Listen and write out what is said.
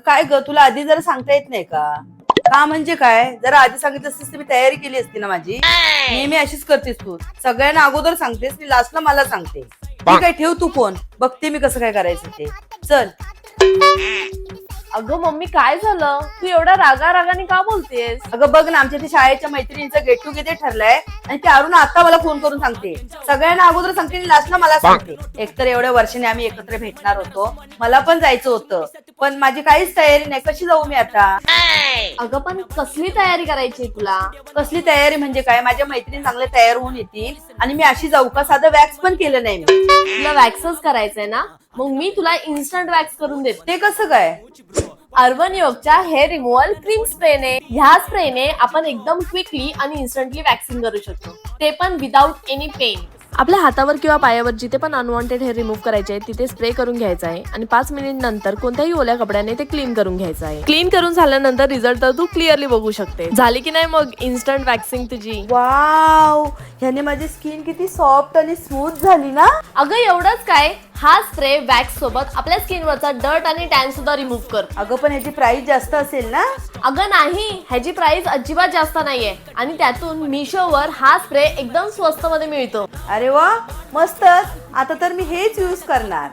काय ग, तुला आधी जरा सांगता येत नाही का? का म्हणजे काय, जरा आधी सांगितलं असतीस तर मी तयारी केली असती ना माझी. नेहमी अशीच करतेस तू, सगळ्यांना अगोदर सांगतेस, मी लास्टला मला सांगते. ठीक आहे, ठेव तू फोन, बघते मी कसं काय करायचं ते. चल. अगं मम्मी, काय झालं? तू एवढ्या रागारागाने का बोलतेस? अगं बघ ना, आमच्या ते शाळेच्या मैत्रिणींचं गेट टुगेदर ठरलंय आणि ते अरुण आता मला फोन करून सांगते. सगळ्यांना अगोदर सांगते आणि लास्टला मला सांगते. एकतर एवढ्या वर्षाने आम्ही एकत्र भेटणार होतो, मला पण जायचं होतं, पण माझी काहीच तयारी नाही. कशी जाऊ मी आता? अगं पण कसली तयारी करायची तुला? कसली तयारी म्हणजे काय, माझ्या मैत्रिणी चांगले तयार होऊन येतील आणि मी अशी जाऊ का? साधं वॅक्स पण केलं नाही मी. तुला वॅक्सच करायचंय ना, मग मी तुला इन्स्टंट वॅक्स करून देते. ते कसं काय? अर्बन योगच्या हेअर रिमूव्हल क्रीम स्प्रेने. ह्या स्प्रेने आपण एकदम क्विकली आणि इन्स्टंटली वॅक्सिंग करू शकतो, ते पण विदाउट एनी पेन. आपल्या हातावर किंवा पायावर जिथे पण अनवॉन्टेड हेअर रिमूव्ह करायचे आहे तिथे स्प्रे करून घ्यायचा आहे आणि 5 मिनिट नंतर कोणत्याही ओल्या कपड्याने ते क्लीन करून घ्यायचं आहे. क्लीन करून झाल्यानंतर रिझल्ट तर तू क्लिअरली बघू शकते. झाली की नाही मग इन्स्टंट वॅक्सिंग तुझी? वाव, ह्याने माझी स्किन किती सॉफ्ट आणि स्मूथ झाली ना. अगं एवढंच काय, हा स्प्रे वॅक्स सोबत आपल्या स्किनवरचा डर्ट आणि टॅन सुद्धा रिमूव्ह कर. अगं पण ह्याची प्राइस जास्त असेल ना? अगं नाही, ह्याची प्राइस अजिबात जास्त नाहीये आणि त्यातून मिशोवर हा स्प्रे एकदम स्वस्त मध्ये मिळतो. अरे वा, मस्तच. आता तर मी हेच यूज करणार.